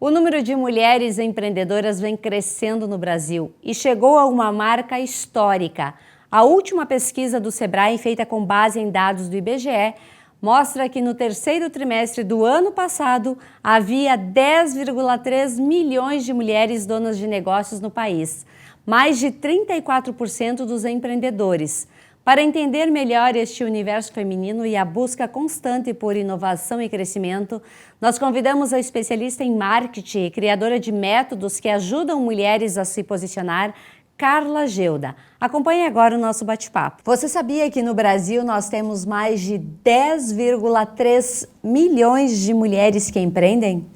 O número de mulheres empreendedoras vem crescendo no Brasil e chegou a uma marca histórica. A última pesquisa do Sebrae, feita com base em dados do IBGE, mostra que no terceiro trimestre do ano passado havia 10,3 milhões de mulheres donas de negócios no país, mais de 34% dos empreendedores. Para entender melhor este universo feminino e a busca constante por inovação e crescimento, nós convidamos a especialista em marketing e criadora de métodos que ajudam mulheres a se posicionar, Carla Geuda. Acompanhe agora o nosso bate-papo. Você sabia que no Brasil nós temos mais de 10,3 milhões de mulheres que empreendem?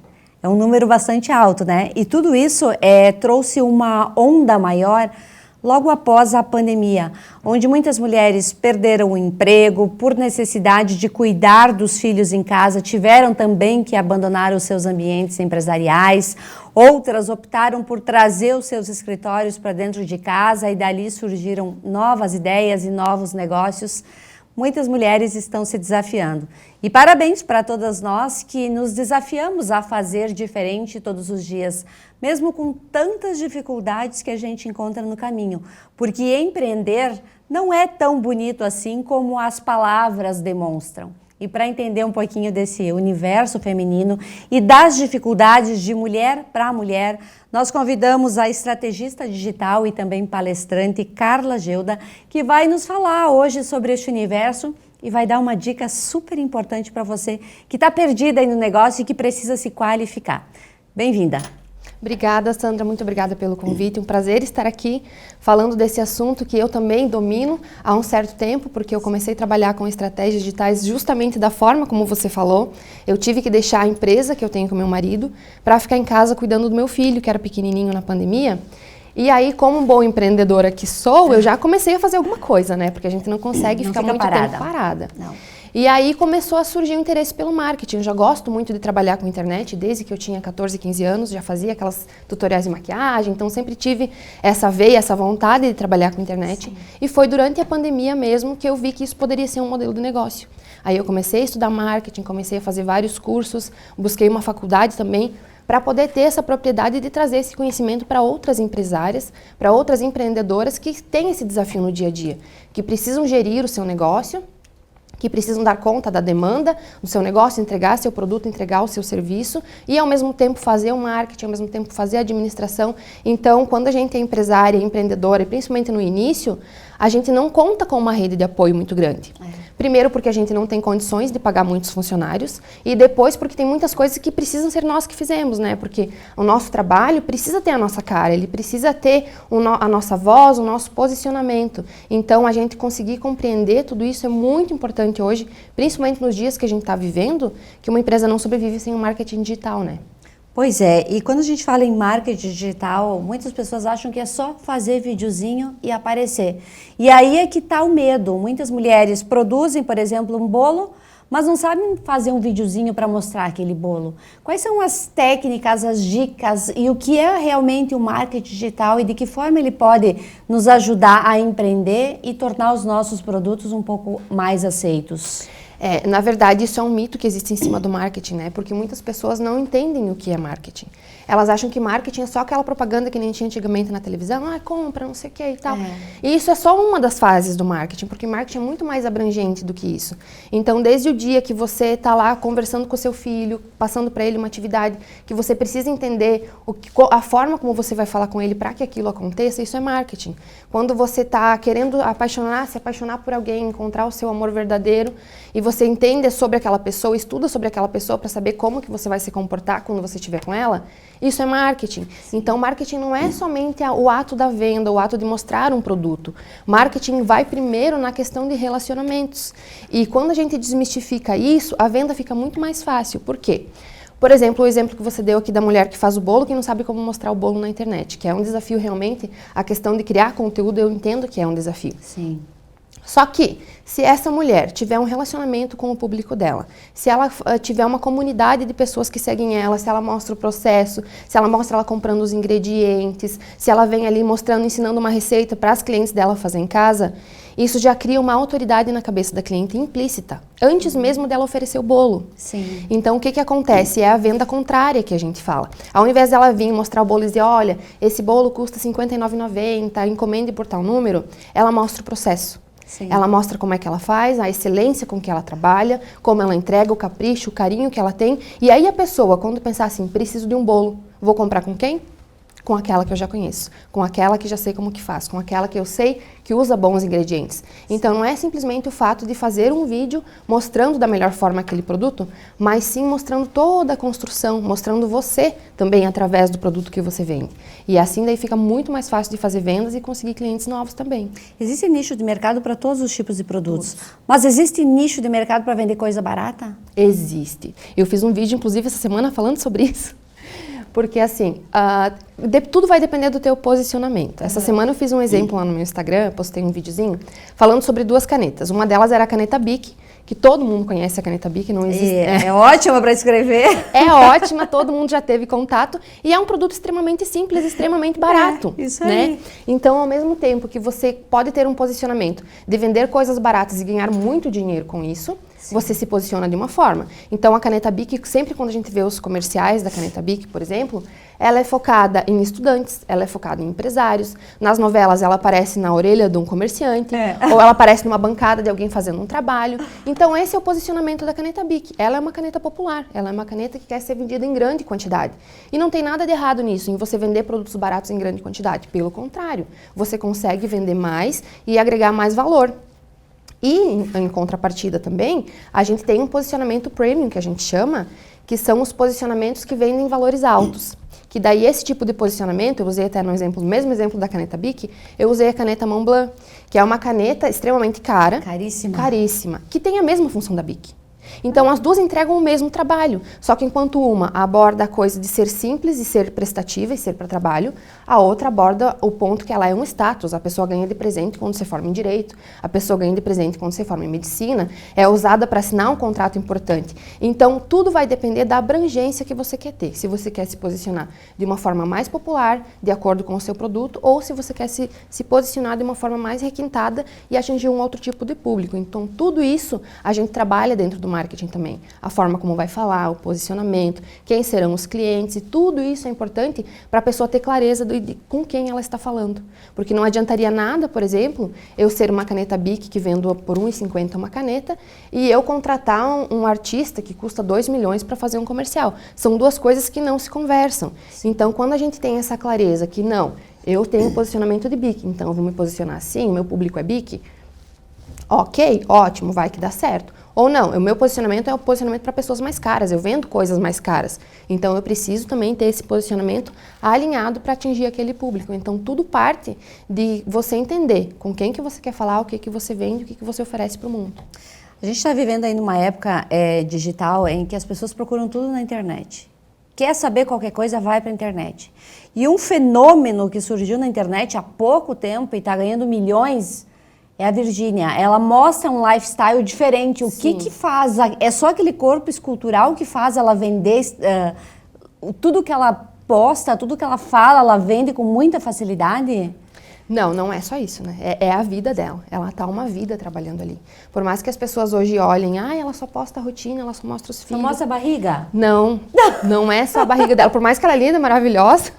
É um número bastante alto, né? E tudo isso trouxe uma onda maior logo após a pandemia, onde muitas mulheres perderam o emprego por necessidade de cuidar dos filhos em casa, tiveram também que abandonar os seus ambientes empresariais, outras optaram por trazer os seus escritórios para dentro de casa e dali surgiram novas ideias e novos negócios. Muitas mulheres estão se desafiando. E parabéns para todas nós que nos desafiamos a fazer diferente todos os dias, mesmo com tantas dificuldades que a gente encontra no caminho. Porque empreender não é tão bonito assim como as palavras demonstram. E para entender um pouquinho desse universo feminino e das dificuldades de mulher para mulher, nós convidamos a estrategista digital e também palestrante Carla Geuda, que vai nos falar hoje sobre este universo e vai dar uma dica super importante para você que está perdida aí no negócio e que precisa se qualificar. Bem-vinda! Obrigada, Sandra, muito obrigada pelo convite. Um prazer estar aqui falando desse assunto que eu também domino há um certo tempo, porque eu comecei a trabalhar com estratégias digitais justamente da forma como você falou. Eu tive que deixar a empresa que eu tenho com meu marido para ficar em casa cuidando do meu filho, que era pequenininho na pandemia. E aí, como boa empreendedora que sou, eu já comecei a fazer alguma coisa, né? Porque a gente não consegue ficar muito tempo parada. Não. E aí começou a surgir o interesse pelo marketing. Eu já gosto muito de trabalhar com internet, desde que eu tinha 14, 15 anos, já fazia aquelas tutoriais de maquiagem, então sempre tive essa veia, essa vontade de trabalhar com internet. Sim. E foi durante a pandemia mesmo que eu vi que isso poderia ser um modelo de negócio. Aí eu comecei a estudar marketing, comecei a fazer vários cursos, busquei uma faculdade também, para poder ter essa propriedade de trazer esse conhecimento para outras empresárias, para outras empreendedoras que têm esse desafio no dia a dia, que precisam gerir o seu negócio, que precisam dar conta da demanda do seu negócio, entregar seu produto, entregar o seu serviço e ao mesmo tempo fazer o marketing, ao mesmo tempo fazer a administração. Então, quando a gente é empresária, empreendedora e principalmente no início, a gente não conta com uma rede de apoio muito grande. Primeiro porque a gente não tem condições de pagar muitos funcionários e depois porque tem muitas coisas que precisam ser nós que fizemos, né? Porque o nosso trabalho precisa ter a nossa cara, ele precisa ter a nossa voz, o nosso posicionamento. Então, a gente conseguir compreender tudo isso é muito importante hoje, principalmente nos dias que a gente está vivendo, que uma empresa não sobrevive sem o marketing digital, né? Pois é, e quando a gente fala em marketing digital, muitas pessoas acham que é só fazer videozinho e aparecer. E aí é que está o medo. Muitas mulheres produzem, por exemplo, um bolo, mas não sabem fazer um videozinho para mostrar aquele bolo. Quais são as técnicas, as dicas e o que é realmente o marketing digital e de que forma ele pode nos ajudar a empreender e tornar os nossos produtos um pouco mais aceitos? Na verdade, isso é um mito que existe em cima do marketing, né? Porque muitas pessoas não entendem o que é marketing. Elas acham que marketing é só aquela propaganda que nem tinha antigamente na televisão, compra, não sei o que e tal. E isso é só uma das fases do marketing, porque marketing é muito mais abrangente do que isso. Então, desde o dia que você está lá conversando com o seu filho, passando para ele uma atividade, que você precisa entender a forma como você vai falar com ele para que aquilo aconteça, isso é marketing. Quando você está querendo se apaixonar por alguém, encontrar o seu amor verdadeiro, e você entende sobre aquela pessoa, estuda sobre aquela pessoa para saber como que você vai se comportar quando você estiver com ela, isso é marketing. Então, marketing não é somente o ato da venda, o ato de mostrar um produto. Marketing vai primeiro na questão de relacionamentos. E quando a gente desmistifica isso, a venda fica muito mais fácil. Por quê? Por exemplo, o exemplo que você deu aqui da mulher que faz o bolo, que não sabe como mostrar o bolo na internet, que é um desafio realmente. A questão de criar conteúdo, eu entendo que é um desafio. Sim. Só que, Se essa mulher tiver um relacionamento com o público dela, se ela tiver uma comunidade de pessoas que seguem ela, se ela mostra o processo, se ela mostra ela comprando os ingredientes, se ela vem ali mostrando, ensinando uma receita para as clientes dela fazer em casa, isso já cria uma autoridade na cabeça da cliente implícita, antes mesmo dela oferecer o bolo. Sim. Então, o que acontece? É a venda contrária que a gente fala. Ao invés dela vir mostrar o bolo e dizer, olha, esse bolo custa R$ 59,90, encomende por tal número, ela mostra o processo. Sim. Ela mostra como é que ela faz, a excelência com que ela trabalha, como ela entrega, o capricho, o carinho que ela tem. E aí a pessoa, quando pensar assim, preciso de um bolo, vou comprar com quem? Com aquela que eu já conheço, com aquela que já sei como que faz, com aquela que eu sei que usa bons ingredientes. Então não é simplesmente o fato de fazer um vídeo mostrando da melhor forma aquele produto, mas sim mostrando toda a construção, mostrando você também através do produto que você vende. E assim daí fica muito mais fácil de fazer vendas e conseguir clientes novos também. Existe nicho de mercado para todos os tipos de produtos, mas existe nicho de mercado para vender coisa barata? Existe. Eu fiz um vídeo, inclusive, essa semana falando sobre isso. Porque assim, tudo vai depender do teu posicionamento. Essa semana eu fiz um exemplo lá no meu Instagram, postei um videozinho, falando sobre 2 canetas. Uma delas era a caneta Bic, que todo mundo conhece a caneta Bic, não existe. É ótima para escrever. É ótima, todo mundo já teve contato. E é um produto extremamente simples, extremamente barato. Isso né? aí. Então, ao mesmo tempo que você pode ter um posicionamento de vender coisas baratas e ganhar muito dinheiro com isso, você se posiciona de uma forma. Então, a caneta Bic, sempre quando a gente vê os comerciais da caneta Bic, por exemplo, ela é focada em estudantes, ela é focada em empresários. Nas novelas, ela aparece na orelha de um comerciante, ou ela aparece numa bancada de alguém fazendo um trabalho. Então, esse é o posicionamento da caneta Bic. Ela é uma caneta popular, ela é uma caneta que quer ser vendida em grande quantidade. E não tem nada de errado nisso, em você vender produtos baratos em grande quantidade. Pelo contrário, você consegue vender mais e agregar mais valor. E, em contrapartida também, a gente tem um posicionamento premium, que a gente chama, que são os posicionamentos que vendem valores altos. Que daí esse tipo de posicionamento, eu usei até no mesmo exemplo da caneta Bic, eu usei a caneta Montblanc, que é uma caneta extremamente cara. Caríssima. Que tem a mesma função da Bic. Então, as duas entregam o mesmo trabalho, só que enquanto uma aborda a coisa de ser simples e ser prestativa e ser para trabalho, a outra aborda o ponto que ela é um status, a pessoa ganha de presente quando você forma em direito, a pessoa ganha de presente quando você forma em medicina, é usada para assinar um contrato importante. Então, tudo vai depender da abrangência que você quer ter, se você quer se posicionar de uma forma mais popular, de acordo com o seu produto, ou se você quer se posicionar de uma forma mais requintada e atingir um outro tipo de público. Então, tudo isso a gente trabalha dentro do marketing também. A forma como vai falar, o posicionamento, quem serão os clientes, e tudo isso é importante para a pessoa ter clareza de com quem ela está falando. Porque não adiantaria nada, por exemplo, eu ser uma caneta Bic que vendo por R$ 1,50 uma caneta e eu contratar um artista que custa 2 milhões para fazer um comercial. São duas coisas que não se conversam. Então, quando a gente tem essa clareza que não, eu tenho um posicionamento de Bic, então eu vou me posicionar assim, o meu público é Bic, ok, ótimo, vai que dá certo. Ou não, o meu posicionamento é um posicionamento para pessoas mais caras, eu vendo coisas mais caras. Então, eu preciso também ter esse posicionamento alinhado para atingir aquele público. Então, tudo parte de você entender com quem que você quer falar, o que você vende, o que você oferece para o mundo. A gente está vivendo aí numa época digital em que as pessoas procuram tudo na internet. Quer saber qualquer coisa, vai para a internet. E um fenômeno que surgiu na internet há pouco tempo e está ganhando milhões é a Virgínia. Ela mostra um lifestyle diferente. O que faz? É só aquele corpo escultural que faz ela vender tudo que ela posta, tudo que ela fala, ela vende com muita facilidade? Não, não é só isso, né? É a vida dela. Ela tá uma vida trabalhando ali. Por mais que as pessoas hoje olhem, ela só posta a rotina, ela só mostra os filhos. Só mostra a barriga? Não, não é só a barriga dela. Por mais que ela é linda, maravilhosa,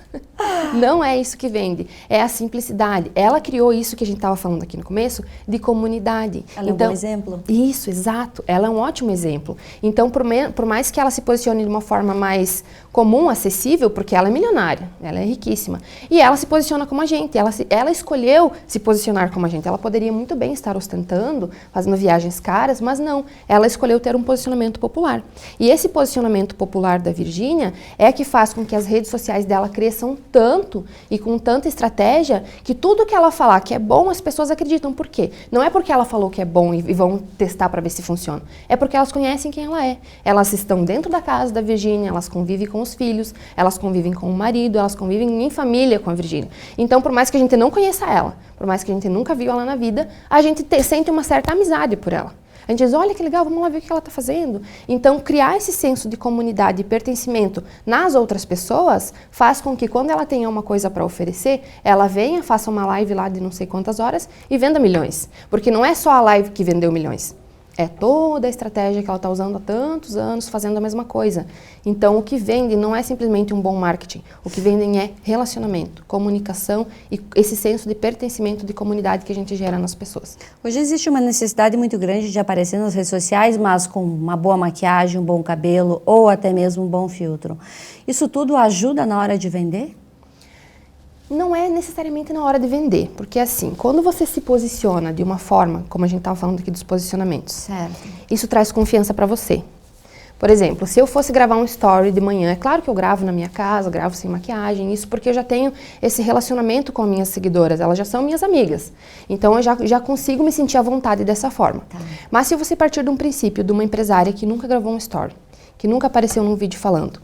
não é isso que vende. É a simplicidade. Ela criou isso que a gente estava falando aqui no começo, de comunidade. Ela é um bom exemplo? Isso, exato. Ela é um ótimo exemplo. Então, por mais que ela se posicione de uma forma mais comum, acessível, porque ela é milionária, ela é riquíssima, e ela se posiciona como a gente. Ela escolheu se posicionar como a gente. Ela poderia muito bem estar ostentando, fazendo viagens caras, mas não. Ela escolheu ter um posicionamento popular. E esse posicionamento popular da Virgínia é que faz com que as redes sociais dela cresçam tanto tanto e com tanta estratégia que tudo que ela falar que é bom, as pessoas acreditam. Por quê? Não é porque ela falou que é bom e vão testar para ver se funciona. É porque elas conhecem quem ela é. Elas estão dentro da casa da Virgínia, elas convivem com os filhos, elas convivem com o marido, elas convivem em família com a Virgínia. Então, por mais que a gente não conheça ela, por mais que a gente nunca viu ela na vida, a gente sente uma certa amizade por ela. A gente diz, olha que legal, vamos lá ver o que ela está fazendo. Então, criar esse senso de comunidade e pertencimento nas outras pessoas faz com que, quando ela tenha uma coisa para oferecer, ela venha, faça uma live lá de não sei quantas horas e venda milhões. Porque não é só a live que vendeu milhões. É toda a estratégia que ela está usando há tantos anos fazendo a mesma coisa. Então, o que vende não é simplesmente um bom marketing. O que vendem é relacionamento, comunicação e esse senso de pertencimento de comunidade que a gente gera nas pessoas. Hoje existe uma necessidade muito grande de aparecer nas redes sociais, mas com uma boa maquiagem, um bom cabelo ou até mesmo um bom filtro. Isso tudo ajuda na hora de vender? Não é necessariamente na hora de vender, porque assim, quando você se posiciona de uma forma, como a gente estava falando aqui dos posicionamentos, certo, isso traz confiança para você. Por exemplo, se eu fosse gravar um story de manhã, é claro que eu gravo na minha casa, gravo sem maquiagem, isso porque eu já tenho esse relacionamento com as minhas seguidoras, elas já são minhas amigas. Então eu já consigo me sentir à vontade dessa forma. Tá. Mas se você partir de um princípio de uma empresária que nunca gravou um story, que nunca apareceu num vídeo falando,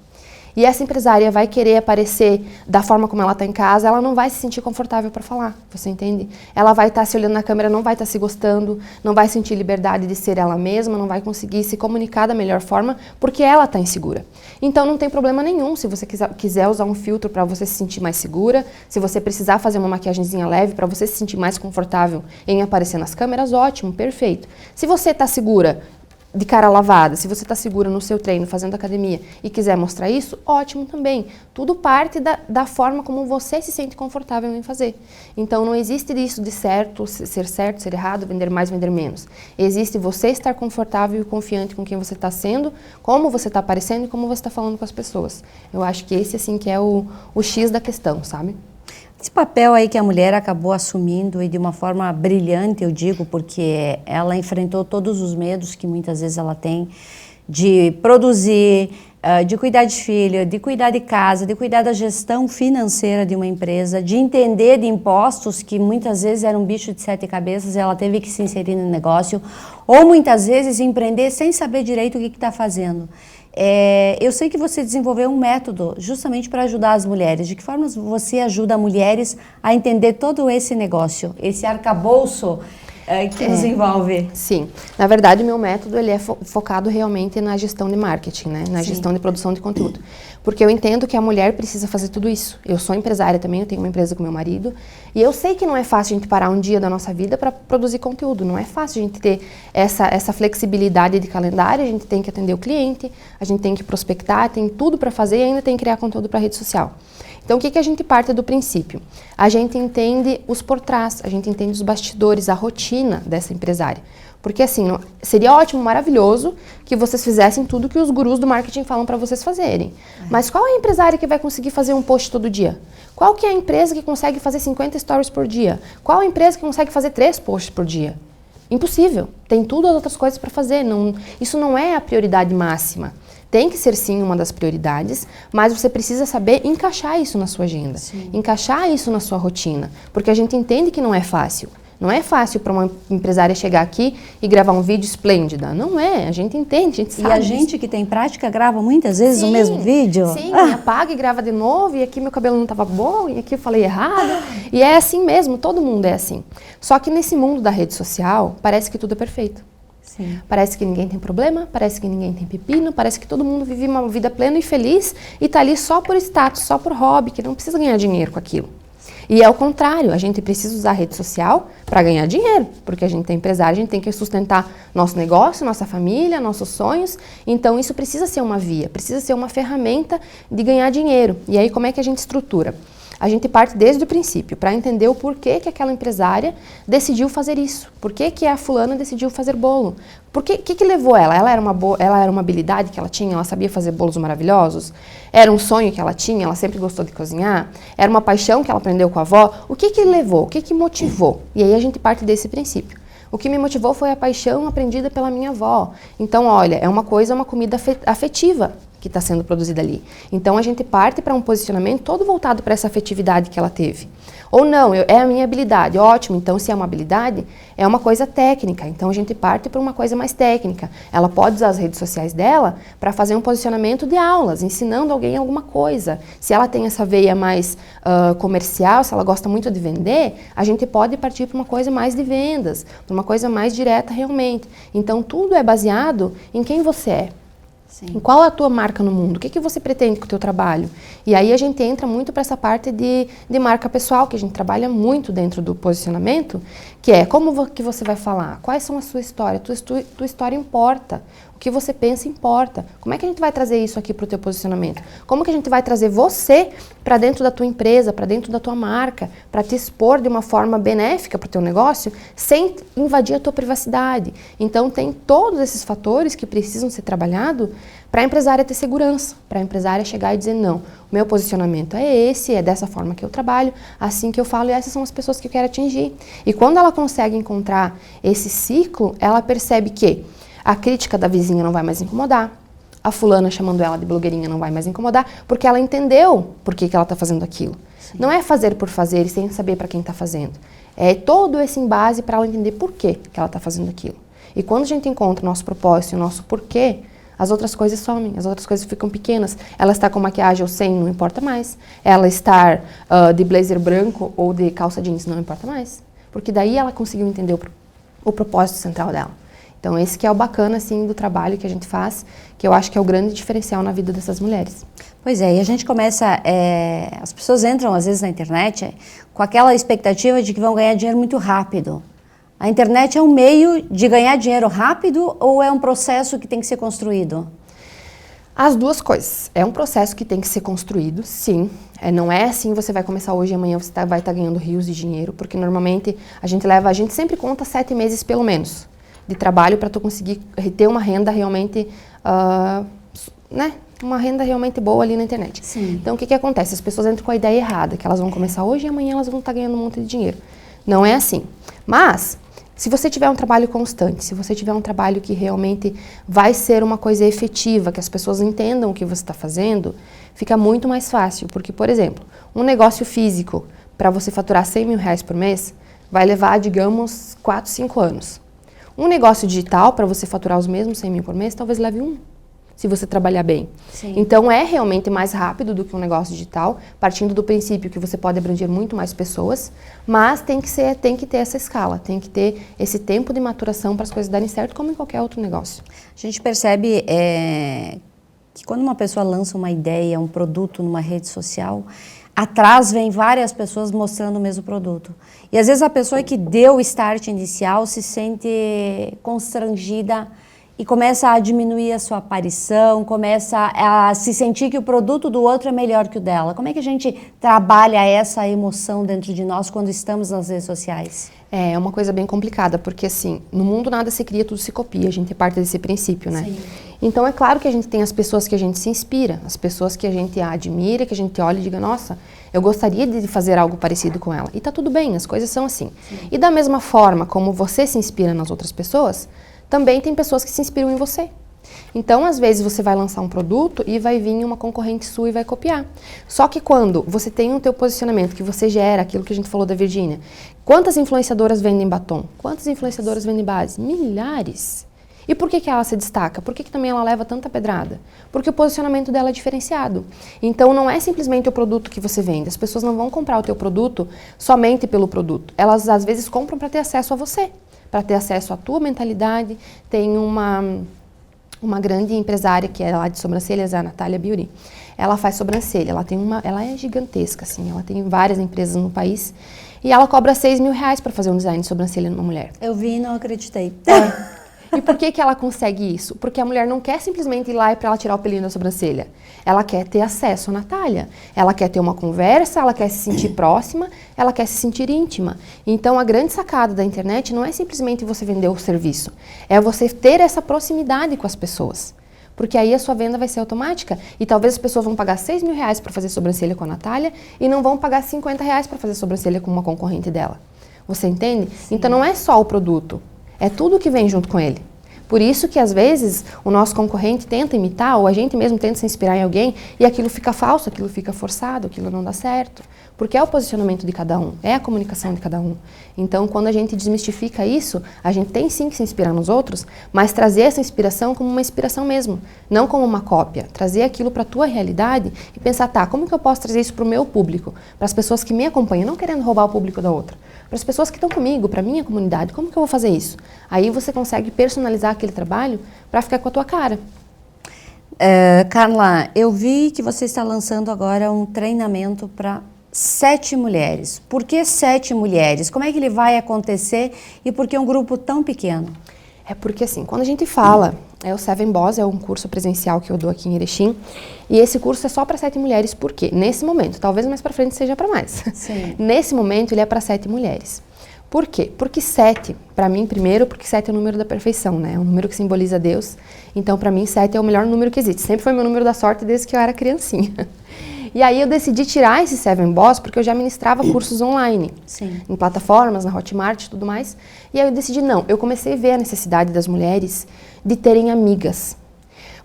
e essa empresária vai querer aparecer da forma como ela está em casa, ela não vai se sentir confortável para falar, você entende? Ela vai estar se olhando na câmera, não vai estar se gostando, não vai sentir liberdade de ser ela mesma, não vai conseguir se comunicar da melhor forma, porque ela está insegura. Então não tem problema nenhum se você quiser usar um filtro para você se sentir mais segura, se você precisar fazer uma maquiagemzinha leve para você se sentir mais confortável em aparecer nas câmeras, ótimo, perfeito. Se você está segura de cara lavada, se você está segura no seu treino, fazendo academia e quiser mostrar isso, ótimo também. Tudo parte da forma como você se sente confortável em fazer. Então não existe isso de certo, ser errado, vender mais, vender menos. Existe você estar confortável e confiante com quem você está sendo, como você está aparecendo e como você está falando com as pessoas. Eu acho que esse assim que é o X da questão, sabe? Esse papel aí que a mulher acabou assumindo e de uma forma brilhante, eu digo, porque ela enfrentou todos os medos que muitas vezes ela tem de produzir, de cuidar de filho, de cuidar de casa, de cuidar da gestão financeira de uma empresa, de entender de impostos que muitas vezes era um bicho de 7 cabeças e ela teve que se inserir no negócio, ou muitas vezes empreender sem saber direito o que está fazendo. Eu sei que você desenvolveu um método justamente para ajudar as mulheres. De que forma você ajuda mulheres a entender todo esse negócio, esse arcabouço que nos envolve? Sim, na verdade o meu método ele é focado realmente na gestão de marketing, né? Na gestão de produção de conteúdo. Porque eu entendo que a mulher precisa fazer tudo isso. Eu sou empresária também, eu tenho uma empresa com meu marido. E eu sei que não é fácil a gente parar um dia da nossa vida para produzir conteúdo. Não é fácil a gente ter essa flexibilidade de calendário. A gente tem que atender o cliente, a gente tem que prospectar, tem tudo para fazer e ainda tem que criar conteúdo para rede social. Então, o que a gente parte do princípio? A gente entende os por trás, a gente entende os bastidores, a rotina dessa empresária. Porque assim, seria ótimo, maravilhoso que vocês fizessem tudo que os gurus do marketing falam para vocês fazerem. Mas qual é a empresária que vai conseguir fazer um post todo dia? Qual que é a empresa que consegue fazer 50 stories por dia? Qual a empresa que consegue fazer 3 posts por dia? Impossível. Tem tudo as outras coisas para fazer. Isso não é a prioridade máxima. Tem que ser sim uma das prioridades, mas você precisa saber encaixar isso na sua agenda, encaixar isso na sua rotina, porque a gente entende que não é fácil. Não é fácil para uma empresária chegar aqui e gravar um vídeo esplêndida. Não é, a gente entende, a gente sabe. E a gente que tem prática grava muitas vezes o mesmo vídeo? Sim, apaga e grava de novo, e aqui meu cabelo não estava bom, e aqui eu falei errado. E é assim mesmo, todo mundo é assim. Só que nesse mundo da rede social, parece que tudo é perfeito. Sim. Parece que ninguém tem problema, parece que ninguém tem pepino, parece que todo mundo vive uma vida plena e feliz e está ali só por status, só por hobby, que não precisa ganhar dinheiro com aquilo. E é o contrário, a gente precisa usar a rede social para ganhar dinheiro, porque a gente é empresário, a gente tem que sustentar nosso negócio, nossa família, nossos sonhos, então isso precisa ser uma via, precisa ser uma ferramenta de ganhar dinheiro. E aí como é que a gente estrutura? A gente parte desde o princípio, para entender o porquê que aquela empresária decidiu fazer isso. Por que a fulana decidiu fazer bolo? O que levou ela? Ela era uma habilidade que ela tinha? Ela sabia fazer bolos maravilhosos? Era um sonho que ela tinha? Ela sempre gostou de cozinhar? Era uma paixão que ela aprendeu com a avó? O que levou? O que motivou? E aí a gente parte desse princípio. O que me motivou foi a paixão aprendida pela minha avó. Então, olha, é uma comida afetiva que está sendo produzida ali. Então a gente parte para um posicionamento todo voltado para essa afetividade que ela teve. Ou não, é a minha habilidade, ótimo, então se é uma habilidade, é uma coisa técnica, então a gente parte para uma coisa mais técnica. Ela pode usar as redes sociais dela para fazer um posicionamento de aulas, ensinando alguém alguma coisa. Se ela tem essa veia mais comercial, se ela gosta muito de vender, a gente pode partir para uma coisa mais de vendas, para uma coisa mais direta realmente. Então tudo é baseado em quem você é. Sim. Qual é a tua marca no mundo? O que você pretende com o teu trabalho? E aí a gente entra muito para essa parte de marca pessoal, que a gente trabalha muito dentro do posicionamento, que é como que você vai falar, quais são a sua história, tua história importa, o que você pensa importa. Como é que a gente vai trazer isso aqui para o teu posicionamento? Como que a gente vai trazer você para dentro da tua empresa, para dentro da tua marca, para te expor de uma forma benéfica para o teu negócio, sem invadir a tua privacidade? Então tem todos esses fatores que precisam ser trabalhados para a empresária ter segurança, para a empresária chegar e dizer, não, o meu posicionamento é esse, é dessa forma que eu trabalho, assim que eu falo, e essas são as pessoas que eu quero atingir. E quando ela consegue encontrar esse ciclo, ela percebe que a crítica da vizinha não vai mais incomodar, a fulana chamando ela de blogueirinha não vai mais incomodar, porque ela entendeu por que ela está fazendo aquilo. Sim. Não é fazer por fazer e sem saber para quem está fazendo. É todo esse embase para ela entender por que ela está fazendo aquilo. E quando a gente encontra o nosso propósito e o nosso porquê, as outras coisas somem, as outras coisas ficam pequenas. Ela está com maquiagem ou sem, não importa mais. Ela estar de blazer branco ou de calça jeans, não importa mais. Porque daí ela conseguiu entender o propósito central dela. Então esse que é o bacana assim, do trabalho que a gente faz, que eu acho que é o grande diferencial na vida dessas mulheres. Pois é, e a gente começa, as pessoas entram às vezes na internet com aquela expectativa de que vão ganhar dinheiro muito rápido. A internet é um meio de ganhar dinheiro rápido ou é um processo que tem que ser construído? As duas coisas. É um processo que tem que ser construído, sim. Não é assim, você vai começar hoje e amanhã você vai estar ganhando rios de dinheiro, porque normalmente a gente sempre conta 7 meses pelo menos de trabalho para tu conseguir ter uma renda realmente, uma renda realmente boa ali na internet. Sim. Então o que acontece? As pessoas entram com a ideia errada, que elas vão começar hoje e amanhã elas vão estar ganhando um monte de dinheiro. Não é assim. Mas se você tiver um trabalho constante, se você tiver um trabalho que realmente vai ser uma coisa efetiva, que as pessoas entendam o que você está fazendo, fica muito mais fácil. Porque, por exemplo, um negócio físico, para você faturar 100 mil reais por mês, vai levar, digamos, 4, 5 anos. Um negócio digital, para você faturar os mesmos 100 mil por mês, talvez leve 1, se você trabalhar bem. Sim. Então é realmente mais rápido do que um negócio digital, partindo do princípio que você pode abranger muito mais pessoas, mas tem que ter essa escala, tem que ter esse tempo de maturação para as coisas darem certo, como em qualquer outro negócio. A gente percebe que quando uma pessoa lança uma ideia, um produto numa rede social, atrás vem várias pessoas mostrando o mesmo produto. E às vezes a pessoa que deu o start inicial se sente constrangida e começa a diminuir a sua aparição, começa a se sentir que o produto do outro é melhor que o dela. Como é que a gente trabalha essa emoção dentro de nós quando estamos nas redes sociais? É uma coisa bem complicada, porque assim, no mundo nada se cria, tudo se copia, a gente parte desse princípio, né? Sim. Então é claro que a gente tem as pessoas que a gente se inspira, as pessoas que a gente admira, que a gente olha e diga, nossa, eu gostaria de fazer algo parecido com ela. E tá tudo bem, as coisas são assim. Sim. E da mesma forma como você se inspira nas outras pessoas, também tem pessoas que se inspiram em você. Então, às vezes, você vai lançar um produto e vai vir uma concorrente sua e vai copiar. Só que quando você tem o teu posicionamento, que você gera aquilo que a gente falou da Virgínia, quantas influenciadoras vendem batom? Quantas influenciadoras vendem base? Milhares. E por que ela se destaca? Por que também ela leva tanta pedrada? Porque o posicionamento dela é diferenciado. Então, não é simplesmente o produto que você vende. As pessoas não vão comprar o teu produto somente pelo produto. Elas, às vezes, compram para ter acesso a você, para ter acesso à tua mentalidade. Tem uma grande empresária que é lá de sobrancelhas, a Natália Beauty. Ela faz sobrancelha, ela é gigantesca, assim, ela tem várias empresas no país e ela cobra 6 mil reais para fazer um design de sobrancelha numa mulher. Eu vi e não acreditei. E por que ela consegue isso? Porque a mulher não quer simplesmente ir lá para ela tirar o pelinho da sobrancelha. Ela quer ter acesso à Natália. Ela quer ter uma conversa, ela quer se sentir próxima, ela quer se sentir íntima. Então, a grande sacada da internet não é simplesmente você vender o serviço. É você ter essa proximidade com as pessoas. Porque aí a sua venda vai ser automática. E talvez as pessoas vão pagar 6 mil reais para fazer sobrancelha com a Natália e não vão pagar 50 reais para fazer sobrancelha com uma concorrente dela. Você entende? Sim. Então, não é só o produto. É tudo que vem junto com ele. Por isso que às vezes o nosso concorrente tenta imitar ou a gente mesmo tenta se inspirar em alguém e aquilo fica falso, aquilo fica forçado, aquilo não dá certo. Porque é o posicionamento de cada um, é a comunicação de cada um. Então, quando a gente desmistifica isso, a gente tem sim que se inspirar nos outros, mas trazer essa inspiração como uma inspiração mesmo, não como uma cópia. Trazer aquilo para a tua realidade e pensar, tá, como que eu posso trazer isso para o meu público? Para as pessoas que me acompanham, não querendo roubar o público da outra. Para as pessoas que estão comigo, para a minha comunidade, como que eu vou fazer isso? Aí você consegue personalizar aquele trabalho para ficar com a tua cara. Carla, eu vi que você está lançando agora um treinamento para 7 mulheres. Por que 7 mulheres? Como é que ele vai acontecer e por que um grupo tão pequeno? É porque assim, quando a gente fala, o Seven Boss é um curso presencial que eu dou aqui em Erechim, e esse curso é só para 7 mulheres, por quê? Nesse momento, talvez mais para frente seja para mais. Sim. Nesse momento ele é para 7 mulheres. Por quê? Porque 7, para mim, primeiro, porque 7 é o número da perfeição, né? É um número que simboliza Deus. Então, para mim, 7 é o melhor número que existe. Sempre foi meu número da sorte desde que eu era criancinha. E aí eu decidi tirar esse Seven Boss porque eu já ministrava cursos online. Sim. Em plataformas, na Hotmart e tudo mais. E aí eu decidi, não, eu comecei a ver a necessidade das mulheres de terem amigas.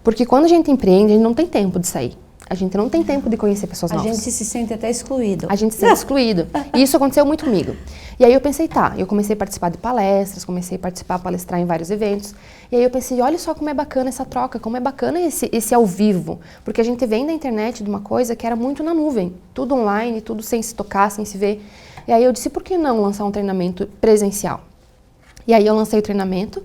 Porque quando a gente empreende, a gente não tem tempo de sair. A gente não tem tempo de conhecer pessoas novas. A gente se sente até excluído. A gente se sente excluído. E isso aconteceu muito comigo. E aí eu pensei, tá, eu comecei a participar de palestras, comecei a palestrar em vários eventos. E aí eu pensei, olha só como é bacana essa troca, como é bacana esse ao vivo. Porque a gente vem da internet de uma coisa que era muito na nuvem. Tudo online, tudo sem se tocar, sem se ver. E aí eu disse, por que não lançar um treinamento presencial? E aí eu lancei o treinamento.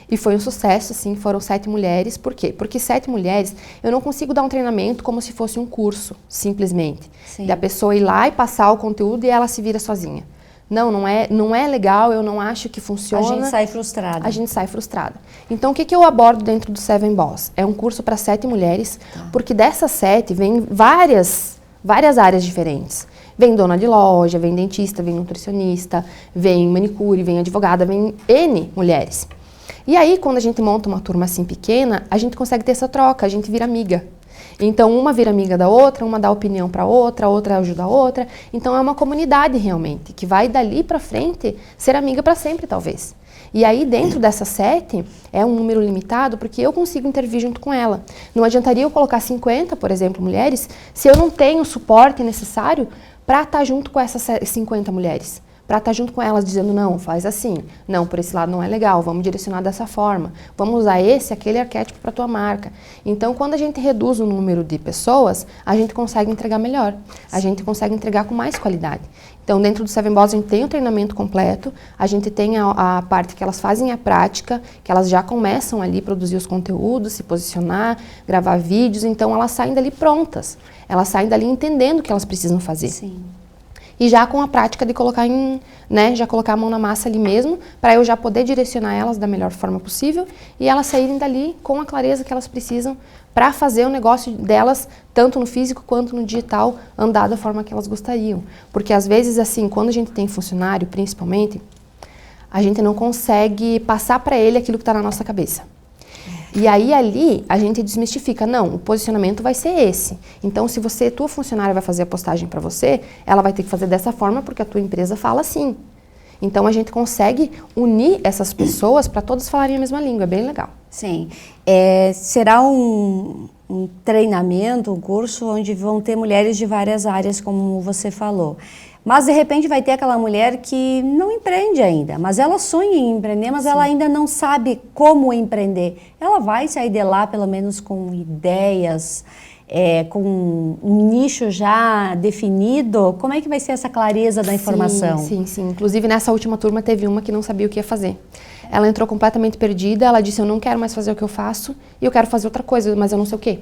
E foi um sucesso, assim, foram 7 mulheres. Por quê? Porque 7 mulheres, eu não consigo dar um treinamento como se fosse um curso, simplesmente. Sim. Da pessoa ir lá e passar o conteúdo e ela se vira sozinha. Não é legal, eu não acho que funciona. A gente sai frustrada. A gente sai frustrada. Então, o que eu abordo dentro do Seven Boss? É um curso para 7 mulheres, porque dessas 7 vem várias áreas diferentes. Vem dona de loja, vem dentista, vem nutricionista, vem manicure, vem advogada, vem N mulheres. E aí, quando a gente monta uma turma assim pequena, a gente consegue ter essa troca, a gente vira amiga. Então, uma vira amiga da outra, uma dá opinião para outra, a outra ajuda a outra. Então, é uma comunidade realmente, que vai dali para frente ser amiga para sempre, talvez. E aí, dentro dessas 7, é um número limitado, porque eu consigo intervir junto com ela. Não adiantaria eu colocar 50, por exemplo, mulheres, se eu não tenho o suporte necessário para estar junto com essas 50 mulheres. Para estar junto com elas dizendo, não, faz assim, não, por esse lado não é legal, vamos direcionar dessa forma, vamos usar aquele arquétipo para a tua marca. Então, quando a gente reduz o número de pessoas, a gente consegue entregar melhor, a gente consegue entregar com mais qualidade. Então, dentro do Seven Boss, a gente tem o treinamento completo, a gente tem a parte que elas fazem a prática, que elas já começam ali a produzir os conteúdos, se posicionar, gravar vídeos, então elas saem dali prontas, elas saem dali entendendo o que elas precisam fazer. Sim. E já com a prática de colocar já colocar a mão na massa ali mesmo, para eu já poder direcionar elas da melhor forma possível e elas saírem dali com a clareza que elas precisam para fazer o negócio delas, tanto no físico quanto no digital, andar da forma que elas gostariam. Porque às vezes, assim, quando a gente tem funcionário, principalmente, a gente não consegue passar para ele aquilo que está na nossa cabeça. E aí, ali, a gente desmistifica. Não, o posicionamento vai ser esse. Então, se tua funcionária vai fazer a postagem para você, ela vai ter que fazer dessa forma porque a tua empresa fala assim. Então, a gente consegue unir essas pessoas para todas falarem a mesma língua. É bem legal. Sim. Será um treinamento, um curso onde vão ter mulheres de várias áreas, como você falou. Mas, de repente, vai ter aquela mulher que não empreende ainda, mas ela sonha em empreender, mas ela ainda não sabe como empreender. Ela vai sair de lá, pelo menos, com ideias, com um nicho já definido. Como é que vai ser essa clareza da informação? Sim. Inclusive, nessa última turma, teve uma que não sabia o que ia fazer. Ela entrou completamente perdida, ela disse, eu não quero mais fazer o que eu faço, e eu quero fazer outra coisa, mas eu não sei o quê.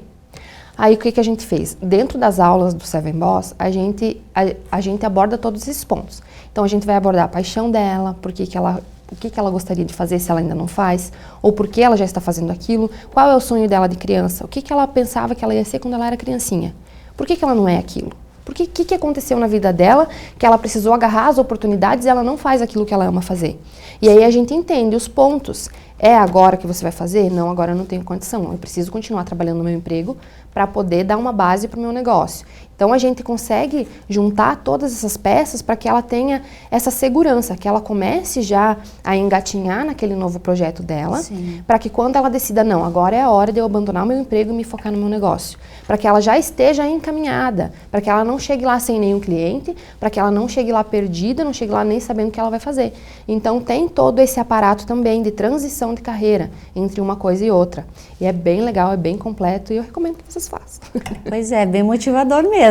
Aí, o que a gente fez? Dentro das aulas do Seven Boss, a gente aborda todos esses pontos. Então, a gente vai abordar a paixão dela, o que ela gostaria de fazer se ela ainda não faz, ou por que ela já está fazendo aquilo, qual é o sonho dela de criança, o que ela pensava que ela ia ser quando ela era criancinha, por que ela não é aquilo, Porque o que aconteceu na vida dela, que ela precisou agarrar as oportunidades e ela não faz aquilo que ela ama fazer. E aí a gente entende os pontos. É agora que você vai fazer? Não, agora eu não tenho condição. Eu preciso continuar trabalhando no meu emprego para poder dar uma base para o meu negócio. Então a gente consegue juntar todas essas peças para que ela tenha essa segurança, que ela comece já a engatinhar naquele novo projeto dela, para que quando ela decida, não, agora é a hora de eu abandonar o meu emprego e me focar no meu negócio, para que ela já esteja encaminhada, para que ela não chegue lá sem nenhum cliente, para que ela não chegue lá perdida, não chegue lá nem sabendo o que ela vai fazer. Então tem todo esse aparato também de transição de carreira entre uma coisa e outra. E é bem legal, é bem completo e eu recomendo que vocês façam. Pois é, bem motivador mesmo.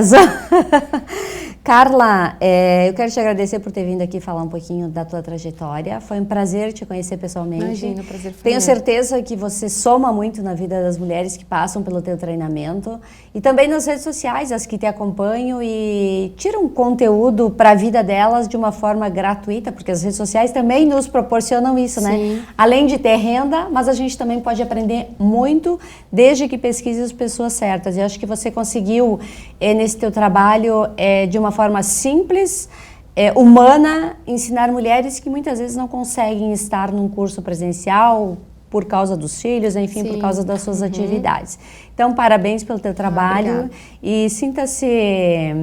Carla, eu quero te agradecer por ter vindo aqui falar um pouquinho da tua trajetória. Foi um prazer te conhecer pessoalmente. Imagina, o prazer foi Tenho meu. certeza que você soma muito na vida das mulheres que passam pelo teu treinamento e também nas redes sociais, as que te acompanham e tiram conteúdo para a vida delas de uma forma gratuita, porque as redes sociais também nos proporcionam isso, né? Além de ter renda, mas a gente também pode aprender muito desde que pesquise as pessoas certas. E acho que você conseguiu, nesse teu trabalho, de uma forma simples, humana, ensinar mulheres que muitas vezes não conseguem estar num curso presencial por causa dos filhos, enfim, por causa das suas atividades. Então, parabéns pelo teu trabalho e sinta-se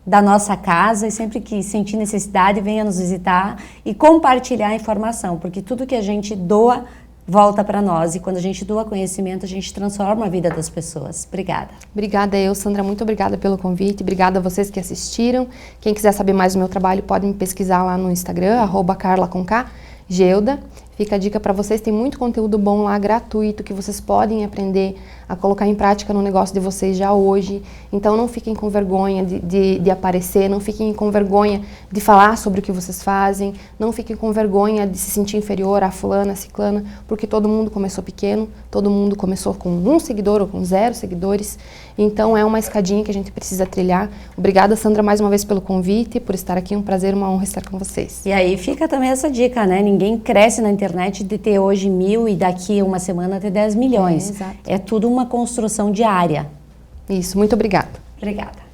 da nossa casa e sempre que sentir necessidade, venha nos visitar e compartilhar a informação, porque tudo que a gente doa volta para nós e quando a gente doa conhecimento, a gente transforma a vida das pessoas. Obrigada. Obrigada eu, Sandra, muito obrigada pelo convite, obrigada a vocês que assistiram. Quem quiser saber mais do meu trabalho pode me pesquisar lá no Instagram, @carla_geuda. Fica a dica para vocês, tem muito conteúdo bom lá, gratuito, que vocês podem aprender a colocar em prática no negócio de vocês já hoje. Então não fiquem com vergonha de aparecer, não fiquem com vergonha de falar sobre o que vocês fazem, não fiquem com vergonha de se sentir inferior a fulana, a ciclana, porque todo mundo começou pequeno, todo mundo começou com 1 seguidor ou com 0 seguidores. Então é uma escadinha que a gente precisa trilhar. Obrigada, Sandra, mais uma vez pelo convite, por estar aqui, um prazer, uma honra estar com vocês. E aí fica também essa dica, né? Ninguém cresce na internet de ter hoje 1.000 e daqui a uma semana ter 10 milhões. Exato. É tudo uma construção diária. Isso, muito obrigada. Obrigada.